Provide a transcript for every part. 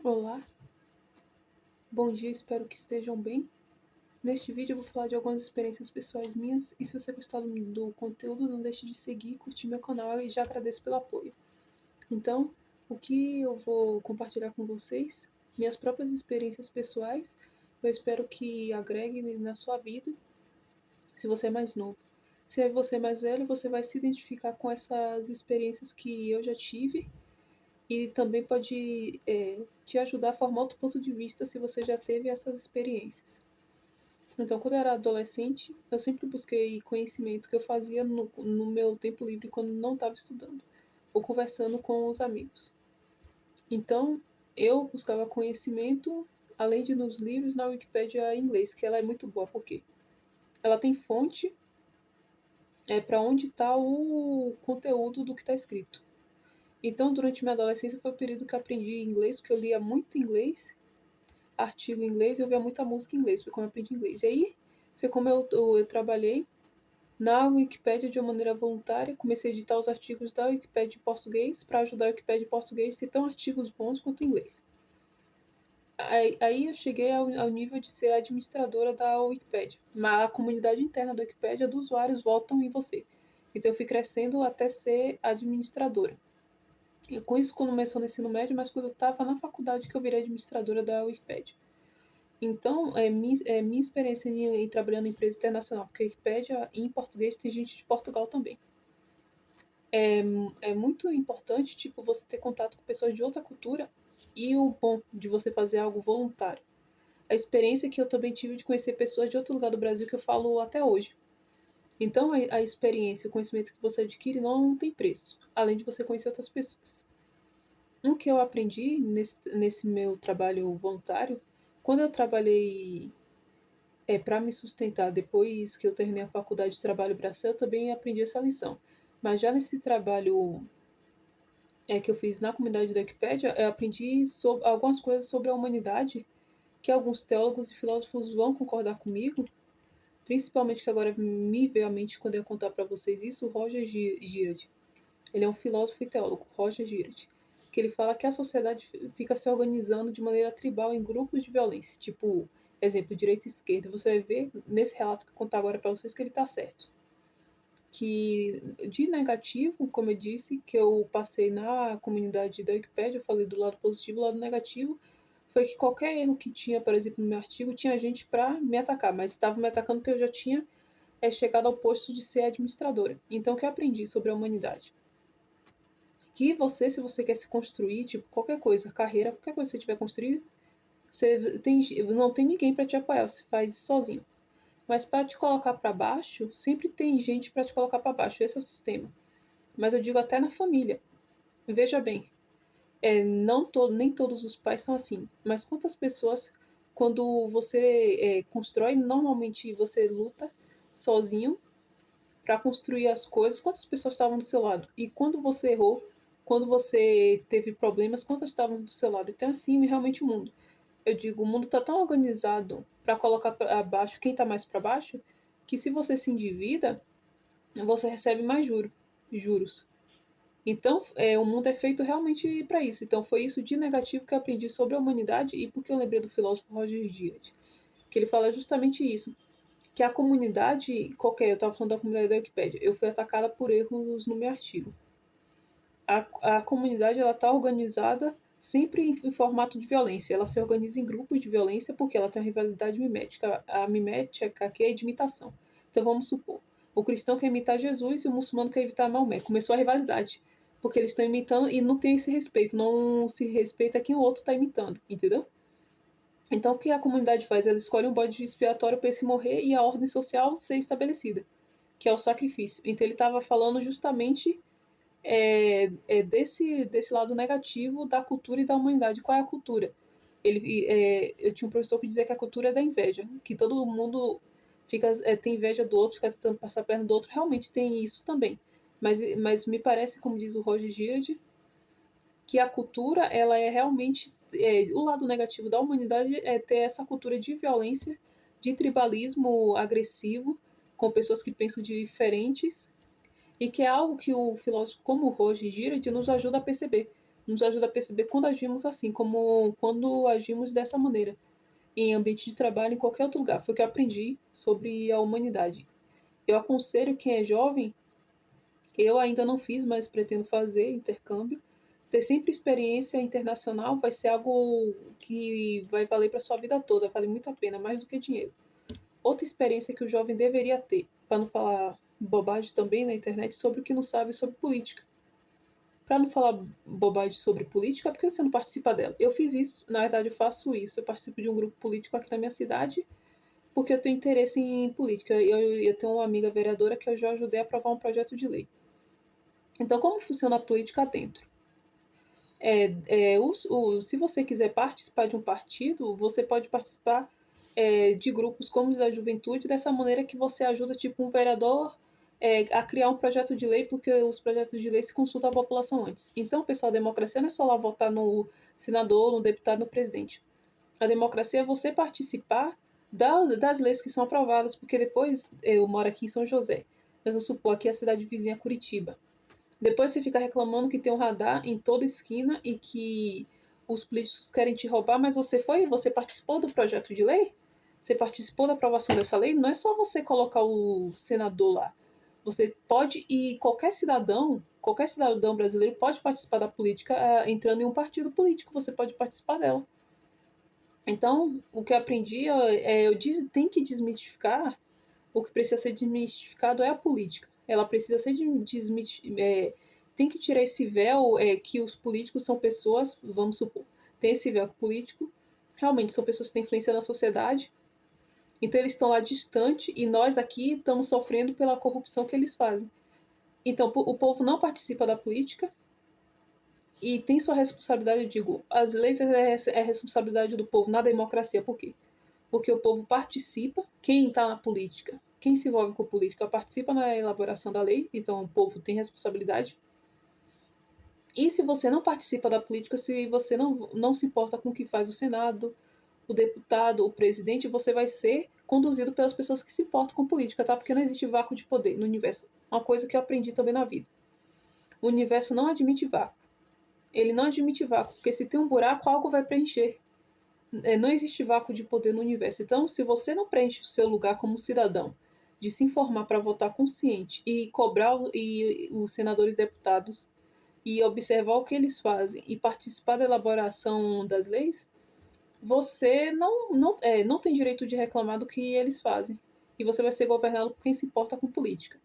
Olá, bom dia, espero que estejam bem. Neste vídeo eu vou falar de algumas experiências pessoais minhas e se você gostar do conteúdo, não deixe de seguir, curtir meu canal e já agradeço pelo apoio. Então, o que eu vou compartilhar com vocês, minhas próprias experiências pessoais, eu espero que agreguem na sua vida, se você é mais novo. Se você é mais velho, você vai se identificar com essas experiências que eu já tive e também pode te ajudar a formar outro ponto de vista se você já teve essas experiências. Então, quando eu era adolescente, eu sempre busquei conhecimento que eu fazia no meu tempo livre quando não estava estudando ou conversando com os amigos. Então, eu buscava conhecimento, além de nos livros, na Wikipédia em inglês, que ela é muito boa, porque ela tem fonte para onde está o conteúdo do que está escrito. Então, durante minha adolescência foi o período que eu aprendi inglês, porque eu lia muito inglês, artigo em inglês, e eu via muita música em inglês, foi como eu aprendi inglês. E aí, foi como eu trabalhei na Wikipédia de uma maneira voluntária, comecei a editar os artigos da Wikipédia em português para ajudar a Wikipédia em português a ser tão artigos bons quanto em inglês. Aí eu cheguei ao nível de ser administradora da Wikipédia. Mas a comunidade interna da Wikipédia dos usuários votam em você. Então eu fui crescendo até ser administradora. E com isso começou no ensino médio, mas quando eu estava na faculdade que eu virei administradora da Wikipédia. Então, minha experiência em trabalhando em empresa internacional, porque a Wikipédia em português tem gente de Portugal também. É muito importante, tipo, você ter contato com pessoas de outra cultura e o bom de você fazer algo voluntário. A experiência que eu também tive de conhecer pessoas de outro lugar do Brasil que eu falo até hoje. Então, a experiência, o conhecimento que você adquire não tem preço, além de você conhecer outras pessoas. O que eu aprendi nesse meu trabalho voluntário, quando eu trabalhei para me sustentar depois que eu terminei a faculdade de trabalho braçal, eu também aprendi essa lição. Mas já nesse trabalho que eu fiz na comunidade da Wikipédia, eu aprendi algumas coisas sobre a humanidade que alguns teólogos e filósofos vão concordar comigo, principalmente que agora me veio à mente quando eu contar para vocês isso, o Roger Girard. Ele é um filósofo e teólogo, Roger Girard, que ele fala que a sociedade fica se organizando de maneira tribal em grupos de violência, tipo, exemplo, direita e esquerda. Você vai ver nesse relato que eu contar agora para vocês que ele está certo. Que de negativo, como eu disse, que eu passei na comunidade da Wikipédia, eu falei do lado positivo, o lado negativo foi que qualquer erro que tinha, por exemplo, no meu artigo, tinha gente para me atacar, mas estava me atacando porque eu já tinha chegado ao posto de ser administradora. Então, o que eu aprendi sobre a humanidade? Que você, se você quer se construir, tipo, qualquer coisa, carreira, qualquer coisa que você tiver construir, não tem ninguém para te apoiar, você faz isso sozinho. Mas para te colocar para baixo, sempre tem gente para te colocar para baixo, esse é o sistema. Mas eu digo até na família. Veja bem, nem todos os pais são assim, mas quantas pessoas, quando você constrói, normalmente você luta sozinho para construir as coisas, quantas pessoas estavam do seu lado? E quando você errou, quando você teve problemas, quantas estavam do seu lado? Então, assim, realmente o mundo. Eu digo, o mundo está tão organizado para colocar para baixo quem está mais para baixo, que se você se endivida, você recebe mais juros. Então, o mundo é feito realmente para isso. Então, foi isso de negativo que eu aprendi sobre a humanidade e porque eu lembrei do filósofo Roger Girard, que ele fala justamente isso, que a comunidade qualquer, eu estava falando da comunidade da Wikipédia, eu fui atacada por erros no meu artigo. A comunidade ela está organizada sempre em formato de violência. Ela se organiza em grupos de violência porque ela tem uma rivalidade mimética. A mimética aqui é de imitação. Então vamos supor, o cristão quer imitar Jesus e o muçulmano quer imitar Maomé. Começou a rivalidade. Porque eles estão imitando e não tem esse respeito. Não se respeita quem o outro está imitando. Entendeu? Então o que a comunidade faz? Ela escolhe um bode expiatório para esse morrer e a ordem social ser estabelecida, que é o sacrifício. Então ele estava falando justamente desse lado negativo da cultura e da humanidade. Qual é a cultura? Eu tinha um professor que dizia que a cultura é da inveja, que todo mundo tem inveja do outro, fica tentando passar a perna do outro. Realmente tem isso também. Mas me parece, como diz o Roger Girard, que a cultura ela é realmente o lado negativo da humanidade é ter essa cultura de violência, de tribalismo agressivo, com pessoas que pensam diferentes, e que é algo que o filósofo como o Roger Girard nos ajuda a perceber. nos ajuda a perceber quando agimos assim, como quando agimos dessa maneira, em ambiente de trabalho, em qualquer outro lugar. Foi o que eu aprendi sobre a humanidade. Eu aconselho quem é jovem, eu ainda não fiz, mas pretendo fazer intercâmbio. Ter sempre experiência internacional vai ser algo que vai valer para sua vida toda, vale muito a pena, mais do que dinheiro. Outra experiência que o jovem deveria ter, para não falar bobagem também na internet, sobre o que não sabe sobre política. Para não falar bobagem sobre política, é porque você não participa dela. Eu fiz isso, na verdade eu faço isso. Eu participo de um grupo político aqui na minha cidade, porque eu tenho interesse em política. Eu tenho uma amiga vereadora que eu já ajudei a aprovar um projeto de lei. Então, como funciona a política dentro? Se você quiser participar de um partido, você pode participar de grupos como os da juventude, dessa maneira que você ajuda, tipo, um vereador a criar um projeto de lei, porque os projetos de lei se consultam a população antes. Então, pessoal, a democracia não é só lá votar no senador, no deputado, no presidente. A democracia é você participar das leis que são aprovadas, porque depois eu moro aqui em São José, mas vamos supor aqui a cidade vizinha Curitiba. Depois você fica reclamando que tem um radar em toda esquina e que os políticos querem te roubar, mas você participou do projeto de lei? Você participou da aprovação dessa lei? Não é só você colocar o senador lá. Você pode, e qualquer cidadão brasileiro pode participar da política entrando em um partido político, você pode participar dela. Então, o que eu aprendi tem que desmistificar. O que precisa ser desmistificado é a política. Ela precisa ser desmistificada. Tem que tirar esse véu que os políticos são pessoas, vamos supor, tem esse véu que político realmente são pessoas que têm influência na sociedade, então eles estão lá distante e nós aqui estamos sofrendo pela corrupção que eles fazem. Então o povo não participa da política e tem sua responsabilidade, eu digo, as leis é responsabilidade do povo na democracia, por quê? Porque o povo participa, quem está na política, quem se envolve com política participa na elaboração da lei, então o povo tem responsabilidade. E se você não participa da política, se você não se importa com o que faz o Senado, o deputado, o presidente, você vai ser conduzido pelas pessoas que se importam com política, tá? Porque não existe vácuo de poder no universo. Uma coisa que eu aprendi também na vida. O universo não admite vácuo. Ele não admite vácuo, porque se tem um buraco, algo vai preencher. Não existe vácuo de poder no universo. Então, se você não preenche o seu lugar como cidadão, de se informar para votar consciente e cobrar os senadores e deputados e observar o que eles fazem e participar da elaboração das leis, você não tem direito de reclamar do que eles fazem. E você vai ser governado por quem se importa com política.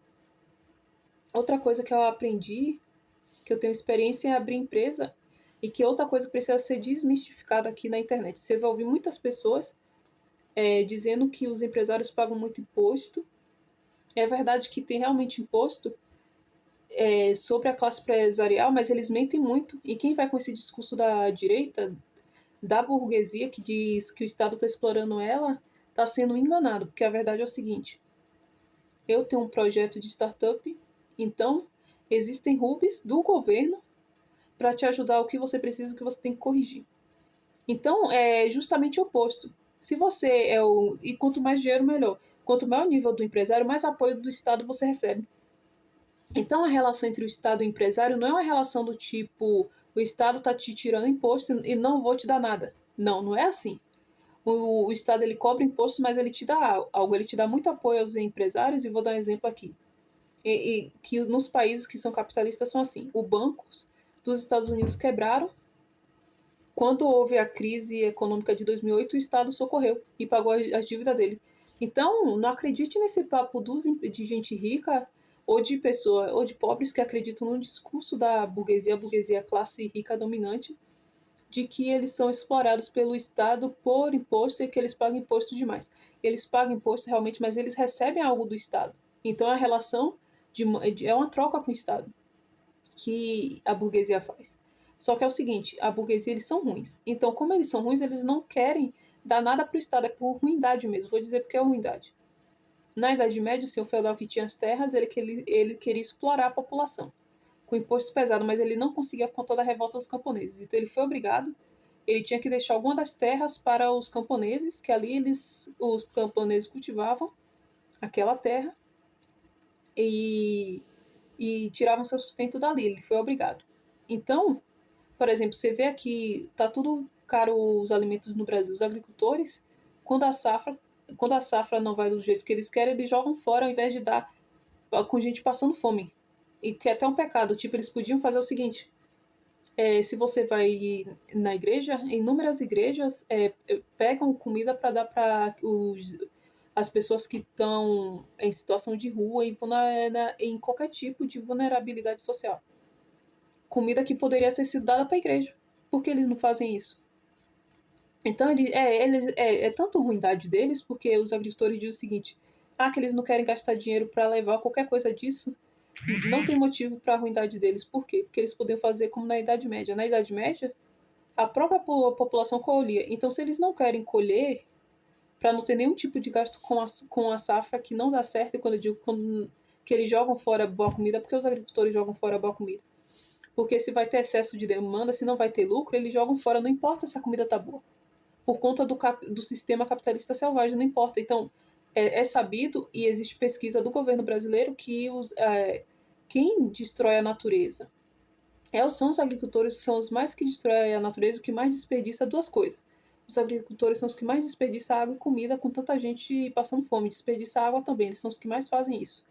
Outra coisa que eu aprendi, que eu tenho experiência em abrir empresa, e que outra coisa que precisa ser desmistificada aqui na internet. Você vai ouvir muitas pessoas dizendo que os empresários pagam muito imposto. É verdade que tem realmente imposto sobre a classe empresarial, mas eles mentem muito. E quem vai com esse discurso da direita, da burguesia, que diz que o Estado está explorando ela, está sendo enganado. Porque a verdade é o seguinte: eu tenho um projeto de startup, então existem RUBs do governo para te ajudar o que você precisa, o que você tem que corrigir. Então, é justamente o oposto. Se você é o. E quanto mais dinheiro, melhor. Quanto maior o nível do empresário, mais apoio do Estado você recebe. Então, a relação entre o Estado e o empresário não é uma relação do tipo: o Estado está te tirando imposto e não vou te dar nada. Não, não é assim. O Estado ele cobra imposto, mas ele te dá algo, ele te dá muito apoio aos empresários, e vou dar um exemplo aqui. Que nos países que são capitalistas são assim: os bancos dos Estados Unidos quebraram. Quando houve a crise econômica de 2008, o Estado socorreu e pagou a dívida dele. Então, não acredite nesse papo de gente rica ou de pessoa ou de pobres que acreditam no discurso da burguesia, a burguesia classe rica dominante, de que eles são explorados pelo Estado por imposto e que eles pagam imposto demais. Eles pagam imposto realmente, mas eles recebem algo do Estado. Então, a relação é uma troca com o Estado que a burguesia faz. Só que é o seguinte, a burguesia eles são ruins. Então, como eles são ruins, eles não querem dar nada para o Estado, é por ruindade mesmo. Vou dizer porque é ruindade. Na Idade Média, o senhor feudal que tinha as terras, ele queria explorar a população com imposto pesado, mas ele não conseguia conta da revolta dos camponeses. Então ele foi obrigado, ele tinha que deixar alguma das terras para os camponeses, que ali os camponeses cultivavam aquela terra e tiravam seu sustento dali. Ele foi obrigado. Então, Por exemplo, você vê aqui, tá tudo caro os alimentos no Brasil. Os agricultores, quando a safra, quando a safra não vai do jeito que eles querem, eles jogam fora ao invés de dar com gente passando fome. E que é até um pecado. Tipo, eles podiam fazer o seguinte: se você vai na igreja, inúmeras igrejas pegam comida para dar para as pessoas que estão em situação de rua e em qualquer tipo de vulnerabilidade social. Comida que poderia ter sido dada para a igreja. Por que eles não fazem isso? Então, é tanto ruindade deles, porque os agricultores dizem o seguinte: que eles não querem gastar dinheiro para levar qualquer coisa disso. Não tem motivo para a ruindade deles. Por quê? Porque eles podiam fazer como na Idade Média. Na Idade Média, a própria população colhia. Então, se eles não querem colher, para não ter nenhum tipo de gasto com a safra que não dá certo, e quando eu digo que eles jogam fora boa comida, porque os agricultores jogam fora boa comida. Porque se vai ter excesso de demanda, se não vai ter lucro, eles jogam fora, não importa se a comida tá boa. Por conta do sistema capitalista selvagem, não importa. Então, é sabido, e existe pesquisa do governo brasileiro, que quem destrói a natureza são os agricultores, que são os mais que destroem a natureza, o que mais desperdiça duas coisas. Os agricultores são os que mais desperdiçam água e comida com tanta gente passando fome. Desperdiça água também, eles são os que mais fazem isso.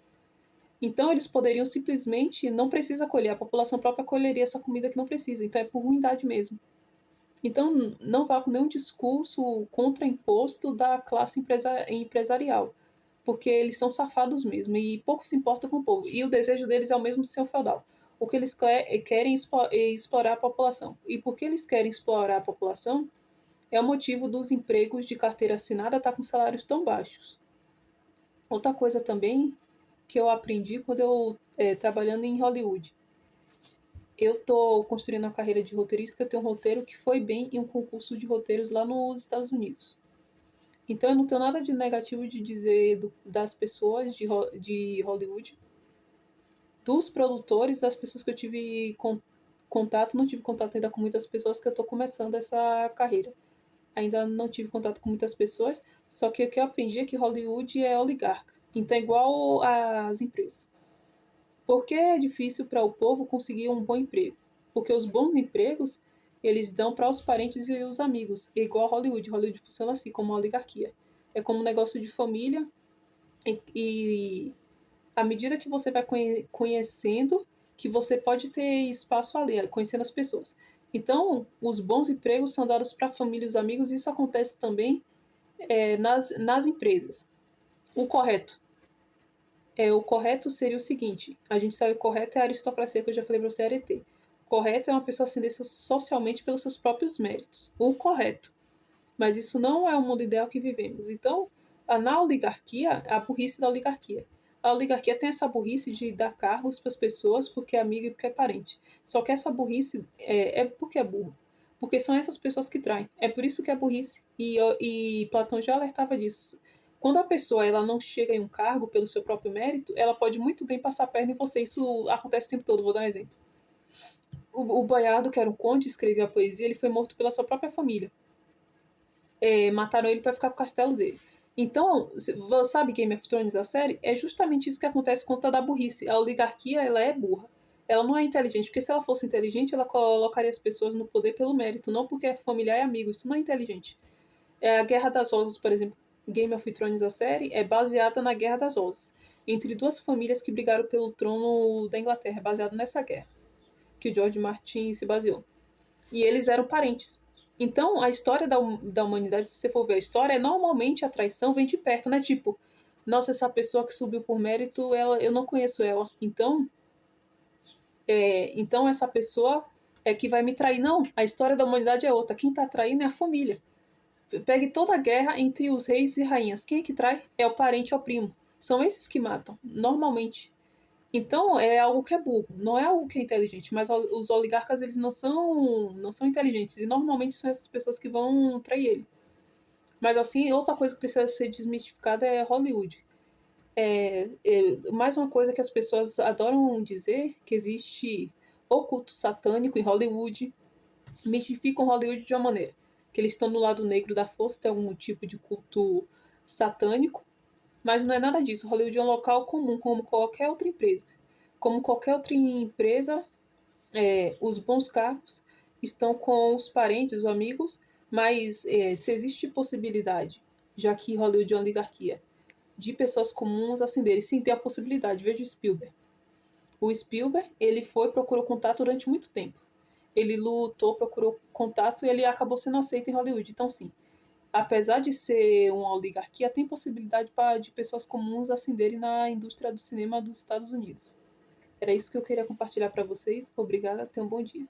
Então eles poderiam simplesmente não precisa colher, a população própria colheria essa comida que não precisa, então é por ruindade mesmo. Então não vá com nenhum discurso contra imposto da classe empresarial, porque eles são safados mesmo e pouco se importam com o povo. E o desejo deles é o mesmo ser feudal. O que eles querem é explorar a população. E porque eles querem explorar a população, é o motivo dos empregos de carteira assinada estar com salários tão baixos. Outra coisa também que eu aprendi quando eu trabalhando em Hollywood. Eu tô construindo uma carreira de roteirista, eu tenho um roteiro que foi bem em um concurso de roteiros lá nos Estados Unidos. Então eu não tenho nada de negativo de dizer das pessoas de Hollywood, dos produtores, das pessoas que eu tive contato, não tive contato ainda com muitas pessoas que eu tô começando essa carreira. Ainda não tive contato com muitas pessoas, só que o que eu aprendi é que Hollywood é oligarca. Então é igual às empresas. Por que é difícil para o povo conseguir um bom emprego? Porque os bons empregos eles dão para os parentes e os amigos. É igual a Hollywood. Hollywood funciona assim, como uma oligarquia. É como um negócio de família e à medida que você vai conhecendo, que você pode ter espaço ali, conhecendo as pessoas. Então, os bons empregos são dados para a família e os amigos, e isso acontece também nas empresas. O correto. O correto seria o seguinte: a gente sabe que o correto é a aristocracia que eu já falei para você, arete. O correto é uma pessoa ascendência socialmente pelos seus próprios méritos. O correto. Mas isso não é o mundo ideal que vivemos. Então, na oligarquia, a burrice da oligarquia. A oligarquia tem essa burrice de dar cargos para as pessoas porque é amigo e porque é parente. Só que essa burrice é porque é burro. Porque são essas pessoas que traem. É por isso que é burrice. E Platão já alertava disso. Quando a pessoa ela não chega em um cargo pelo seu próprio mérito, ela pode muito bem passar a perna em você. Isso acontece o tempo todo. Vou dar um exemplo. O Boiardo, que era um conde, escrevia a poesia, ele foi morto pela sua própria família. Mataram ele para ficar com o castelo dele. Então, sabe Game of Thrones, a série? É justamente isso que acontece com conta da burrice. A oligarquia, ela é burra. Ela não é inteligente, porque se ela fosse inteligente, ela colocaria as pessoas no poder pelo mérito, não porque é familiar e amigo. Isso não é inteligente. A Guerra das Rosas, por exemplo, Game of Thrones, a série, é baseada na Guerra das Rosas, entre duas famílias que brigaram pelo trono da Inglaterra, baseado nessa guerra, que o George Martin se baseou. E eles eram parentes. Então, a história da humanidade, se você for ver a história, normalmente a traição vem de perto, né? Tipo, nossa, essa pessoa que subiu por mérito, eu não conheço ela. Então essa pessoa é que vai me trair. Não, a história da humanidade é outra. Quem tá traindo é a família. Pegue toda a guerra entre os reis e rainhas. Quem é que trai? É o parente ou o primo. São esses que matam, normalmente. Então é algo que é burro, não é algo que é inteligente, mas os oligarcas eles não são inteligentes e normalmente são essas pessoas que vão trair ele. Mas assim, outra coisa que precisa ser desmistificada é Hollywood. Mais uma coisa que as pessoas adoram dizer que existe o culto satânico em Hollywood, mistificam Hollywood de uma maneira que eles estão no lado negro da força, tem algum tipo de culto satânico, mas não é nada disso. Hollywood é um local comum, como qualquer outra empresa. Como qualquer outra empresa, os bons cargos estão com os parentes ou amigos, mas se existe possibilidade, já que Hollywood é uma oligarquia, de pessoas comuns ascenderem, sim, tem a possibilidade. Veja o Spielberg. O Spielberg, ele procurou contato durante muito tempo. Ele lutou, procurou contato e ele acabou sendo aceito em Hollywood. Então, sim, apesar de ser uma oligarquia, tem possibilidade de pessoas comuns ascenderem na indústria do cinema dos Estados Unidos. Era isso que eu queria compartilhar para vocês. Obrigada, tenham um bom dia.